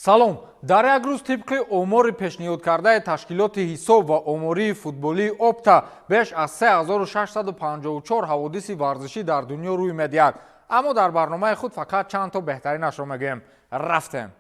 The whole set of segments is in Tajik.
салом. дар як рӯз тибқи омори пешниҳодкардаи ташкилоти ҳисоб ва омории футболии опта беш аз 3654 ҳаводиси варзишӣ дар дунё рӯй медиҳад. аммо дар барномаи худ фақат чандто беҳтаринашро мегӯем. рафтем.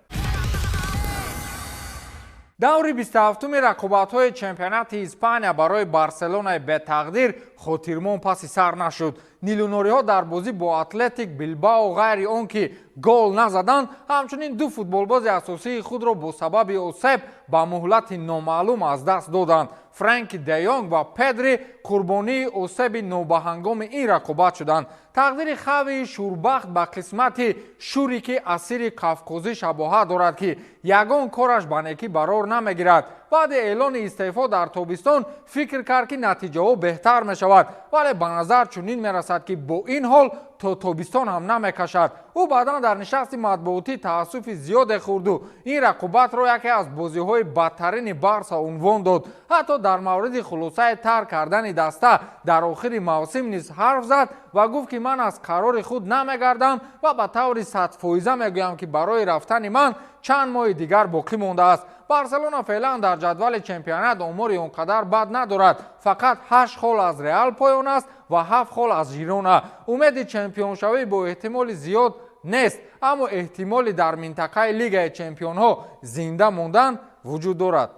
даври 27-уми рақобатҳои чемпионати испания барои барселонаи бетақдир хотирмон паси сар нашуд. нилӯнориҳо дар бозӣ бо атлетик билбао ғайри он ки гол назаданд, ҳамчунин ду футболбози асосии худро бо сабаби осеб ба муҳлати номаълум аз даст доданд. фрэнки де йонг ва педри қурбонии осеби нобаҳангоми ин рақобат шуданд. тақдири хави шӯрбахт ба қисмати шурики асири қавқозӣ шабоҳат дорад ки ягон кораш ба некӣ барор намегирад. баъди эълони истеъфо дар тобистон фикр кард ки натиҷаҳо беҳтар мешавад, вале ба назар чунин мерасад ки бо ин ҳол то тобистон ҳам намекашад. ӯ баъдан дар нишасти матбуотӣ таассуфи зиёде хурду ин рақобатро яке аз бозиҳои бадтарини барса унвон дод. ҳатто дар мавриди хулосаи тарк кардани даста дар охири мавсим низ ҳарф зад ва гуфт ки ман аз қарори худ намегардам ва ба таври 100% мегӯям ки барои рафтани ман чанд моҳи дигар боқӣ мондааст. барселона феълан дар ҷадвали чемпионат омори он қадар бад надорад. фақат 8 хол аз реал поён аст ва 7 хол аз жирона. умеди чемпионшавӣ бо эҳтимоли зиёд нест, аммо эҳтимоли дар минтақаи лигаи чемпионҳо зинда мондан вуҷуд дорад.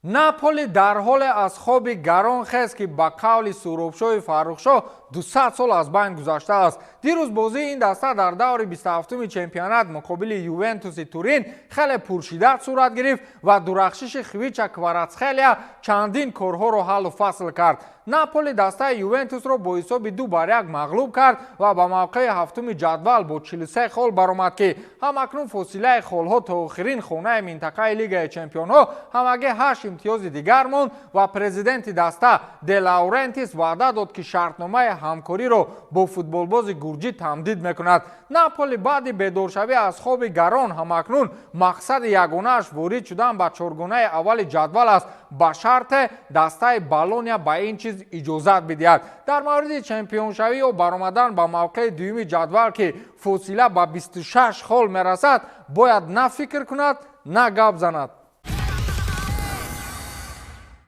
наполи дар ҳоле аз хоби гарон хест ки ба қавли суробшоҳи фаррухшоҳ 200 сол аз байн гузаштааст. дирӯз бозии ин даста дар даври 27-уми чемпионат муқобили ювентуси турин хеле пуршиддат сурат гирифт ва дурахшиши хвича кварацхелия чандин корҳоро ҳаллу фасл кард. наполи дастаи ювентусро бо ҳисоби 2-1 мағлуб кард ва ба мавқеи ҳафтуми ҷадвал бо 43 хол баромад ки ҳамакнун фосилаи холҳо то охирин хонаи минтақаи лигаи чемпионҳо ҳамагӣ 8 имтиёзи дигар монд ва президенти даста де лаурентис ваъда дод ки шартномаи ҳамкориро бо футболбози гурҷӣ тамдид мекунад. наполи баъди бедоршавӣ аз хоби гарон ҳамакнун мақсади ягонааш ворид шудан ба чоргонаи аввали ҷадвал аст, ба шарте дастаи Болония ба ин чиз иҷозат бидиҳад. дар мавриди чемпионшавӣ ё баромадан ба мавқеи дуюми ҷадвал ки фосила ба 26 хол мерасад, бояд на фикр кунад, на гап занад.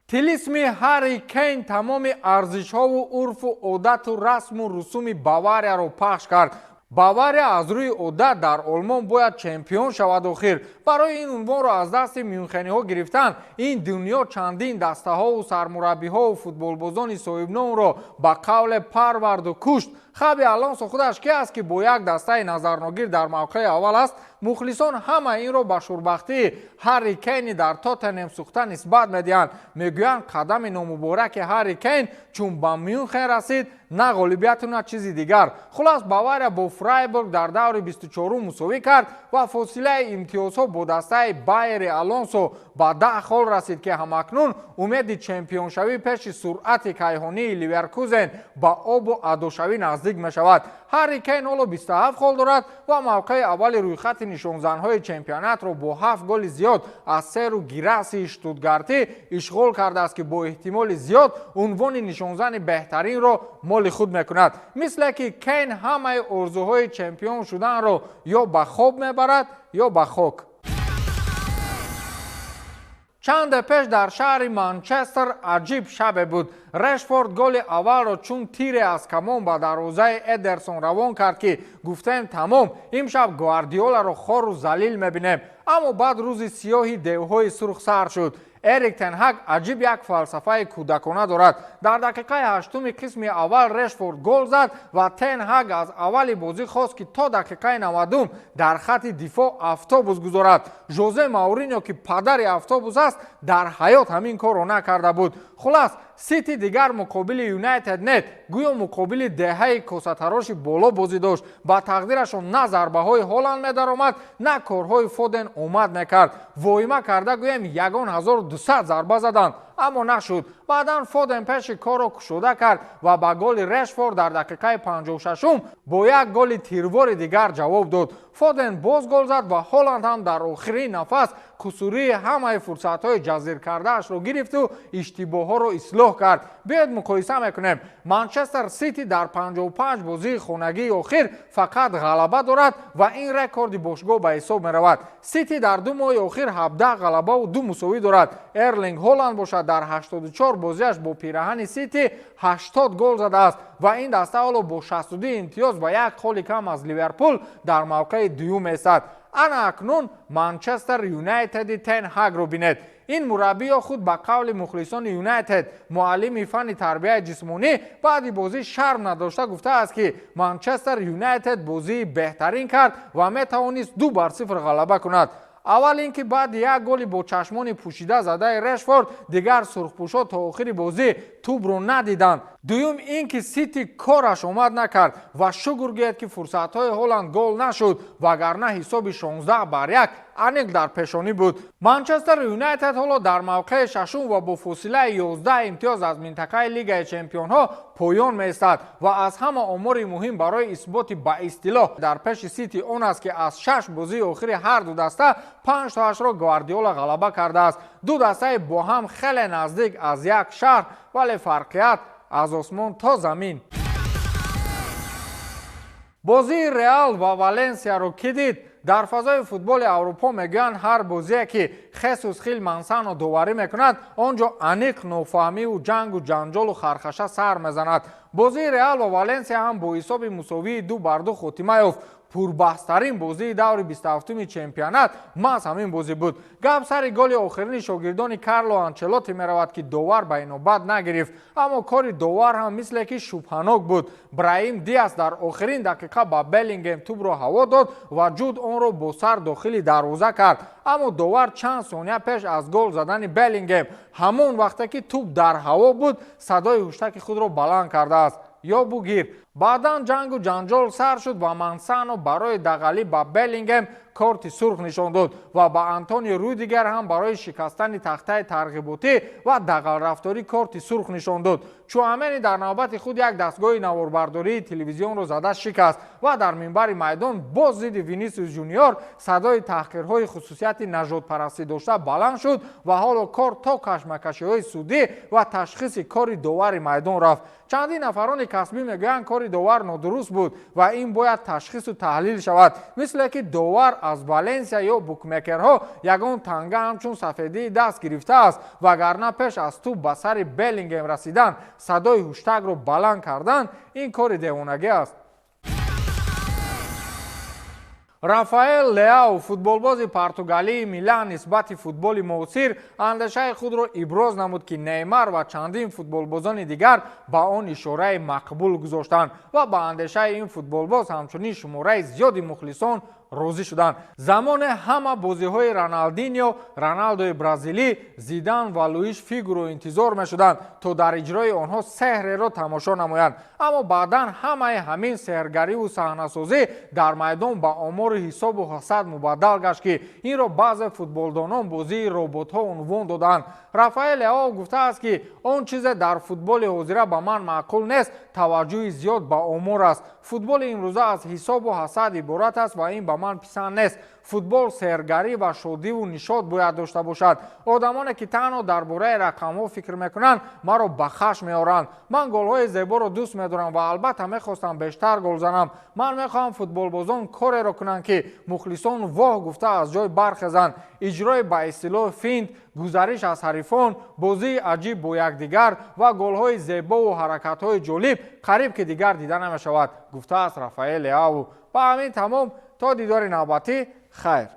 тилисми Ҳарри Кейн тамоми арзишҳову урфу одату расму русуми Баварияро пахш кард. бавария аз рӯи одат дар олмон бояд чемпион шавад охир. барои ин унвонро аз дасти мюнхениҳо гирифтан, ин дунё чандин дастаҳову сармураббиҳову футболбозони соҳибномро ба қавле парварду кушт. хаби алонсо худаш ки аст ки бо як дастаи назарногир дар мавқеи аввал аст. мухлисон ҳама инро ба шӯрбахтии Ҳарри Кейни дар Тоттенҳем сӯхта нисбат медиҳанд. мегӯянд қадами номубораки Ҳарри Кейн чун ба Мюнхен расид, на ғолибияту на чизи дигар. хулас Бавария бо Фрайбург дар даври 24 мусовӣ кард ва фосилаи имтиёзҳо бо дастаи Байери Алонсо ба 10 хол расид ки ҳамакнун умеди чемпионшавӣ пеши суръати кайҳонии Ливеркузен ба обу адошавӣ наздик мешавад. Ҳарри Кейн ҳоло 27 хол дорад ва мавқеи аввали рӯйхати нишонзанҳои чемпионатро бо 7 голи зиёд аз Серу Гирасии штутгартӣ ишғол кардааст ки бо эҳтимоли зиёд унвони нишонзани беҳтаринро моли худ мекунад. мисле ки Кейн ҳамаи орзуҳои чемпион шуданро ё ба хоб мебарад, ё ба хок. чанде пеш дар шаҳри Манчестер аҷиб шабе буд. решфорд голи аввалро чун тире аз камон ба дарвозаи Эдерсон равон кард ки гуфтем тамом, имшаб Гвардиоларо хору залил мебинем. аммо баъд рӯзи сиёҳи девҳои сурх сар шуд. Эрик Тен Ҳаг аҷиб як фалсафаи кӯдакона дорад. дар дақиқаи 8-уми қисми аввал решфорд гол зад ва Тен Ҳаг аз аввали бозӣ хост ки то дақиқаи 90 дар хатти дифоъ автобус гузорад. жозе Мауриньо ки падари автобус аст, дар ҳаёт ҳамин корро накарда буд. хулас сити дигар муқобили Юнайтед нет, гӯё муқобили деҳаи косатароши боло бозӣ дошт. ба тақдирашон на зарбаҳои Ҳоланд медаромад, на корҳои Фоден омад мекард. воима карда гӯем 1200 зарба заданд, аммо нашуд. баъдан Фоден пеши корро кушода кард ва ба голи Решфорд дар дақиқаи 56 бо як голи тирвори дигар ҷавоб дод. Фоден боз гол зад ва Ҳоланд ҳам дар охирин нафас кусурии ҳамаи фурсатҳои ҷазиркардаашро гирифту иштибоҳҳоро ислоҳ кард. биёед муқоиса мекунем. Манчестер Сити дар 55 бозии хонагии охир фақат ғалаба дорад ва ин рекорди бошгоҳ ба ҳисоб меравад. Сити дар 2 моҳи охир 17 ғалабаву 2 мусовӣ дорад. Эрлинг Ҳоланд бошад дар 84 бозиаш бо пираҳани Сити 80 гол задааст ва ин даста ҳоло бо 62 имтиёз ба як холи кам аз Ливерпул дар мавқеи дуюм эстад. ана акнун Манчестер Юнайтеди Тен Ҳагро бинед. ин мураббиё худ ба қавли мухлисони Юнайтед муаллими фанни тарбияи ҷисмонӣ баъди бозӣ шарм надошта гуфтааст ки Манчестер Юнайтед бозии беҳтарин кард ва метавонист 2-0 ғалаба кунад. аввал ин ки баъди як голи бо чашмони пӯшида задаи Решфорд дигар сурхпӯшҳо то охири бозӣ тӯбро надиданд. дуюм ин ки Сити кораш омад накард ва шукр гӯед ки фурсатҳои Ҳоланд гол нашуд вагарна ҳисоби 16-1 аниқ дар пешонӣ буд. Манчестер Юнайтед ҳоло дар мавқеи шашум ва бо фосилаи 11 имтиёз аз минтақаи Лигаи Чемпионҳо поён меистад ва аз ҳама омори муҳим барои исботи ба истилоҳ дар пеши Сити он аст ки аз 6 бозии охири ҳар ду даста 5-8ро Гвардиола ғалаба кардааст. ду дастаи бо ҳам хеле наздик аз як шаҳр, вале фарқият аз осмон то замин. бозии Реал ва Валенсияро ки дид? дар фазои футболи Аврупо мегӯянд ҳар бозие ки Хесус Хил Мансано доварӣ мекунад, он ҷо аниқ нофаҳмиву ҷангу ҷанҷолу хархаша сар мезанад. бозии Реал ва Валенсия ҳам бо ҳисоби мусовии 2-2 хотима ёфт. пурбаҳстарин бозии даври 27-уми чемпионат маҳз ҳамин бозӣ буд. гап сари голи охирини шогирдони Карло Анчелоти меравад ки довар ба инобат нагирифт, аммо кори довар ҳам мисле ки шубҳанок буд. Браҳим Диас дар охирин дақиқа ба Беллингем тӯбро ҳаво дод ва ҷуд онро бо сар дохили дарвоза кард, аммо довар чанд сония пеш аз гол задани Беллингем ҳамон вақте ки тӯб дар ҳаво буд садои ҳуштаки худро баланд кардааст. ё бугир. баъдан ҷангу ҷанҷол сар шуд ва Мансано барои дағалӣ ба Беллингем корти сурх нишон дод ва ба Антонио Рудигер ҳам барои шикастани тахтаи тарғиботӣ ва дағалрафторӣ корти сурх нишон дод. Чуамени дар навбати худ як дастгоҳи наворбардории телевизионро зада шикаст ва дар минбари майдон боз зидди Винисиус Ҷуниор садои таҳқирҳои хусусияти нажодпарастӣ дошта баланд шуд ва ҳоло кор то кашмакашиҳои судӣ ва ташхиси кори довари майдон рафт. чандин нафарони касбӣ мегӯянд кори довар нодуруст буд ва ин бояд ташхису таҳлил шавад, мисле ки довар аз Валенсия ё букмекерҳо ягон танга ҳамчун сафедии даст гирифтааст, вагарна пеш аз тӯб ба сари Беллингем расидан садои ҳуштагро баланд кардан ин кори девонагӣ аст. Рафаэл Леау, футболбози Португалии Милан, нисбати футболи муосир андешаи худро иброз намуд ки Неймар ва чандин футболбозони дигар ба он ишораи мақбул гузоштанд ва ба андешаи ин футболбоз ҳамчунин шумораи зиёди мухлисон розӣ шуданд. замоне ҳама бозиҳои Роналдиньо, Роналдои бразилӣ, Зидан ва Луиш Фигуро интизор мешуданд то дар иҷрои онҳо сеҳреро тамошо намоянд, аммо баъдан ҳамаи ҳамин сеҳргариву саҳнасозӣ дар майдон ба омори ҳисобу ҳасад мубаддал гашт ки инро баъзе футболдонон бозии роботҳо унвон доданд. Рафаэл Леау гуфтааст ки он чизе дар футболи ҳозира ба ман маъқул нест таваҷҷӯҳи зиёд ба омор аст. футболи имрӯза аз ҳисобу ҳасад иборат аст ва ин ба ман писанд нест. футбол сеҳргарӣ ва шодиву нишод бояд дошта бошад. одамоне ки танҳо дар бораи рақамҳо фикр мекунанд маро ба хашм меоранд. ман голҳои зеборо дӯст медорам ва албатта мехостам бештар гол занам. ман мехоҳам футболбозон кореро кунанд ки мухлисон воҳ гуфта аз ҷой бархезанд. иҷрои ба истилоҳ финт, гузариш аз ҳарифон, бозии аҷиб бо якдигар ва голҳои зебову ҳаракатҳои ҷолиб қариб ки дигар дида намешавад, гуфтааст Рафаэл Леау. ба ҳамин тамом то дидори навбатӣ хайр.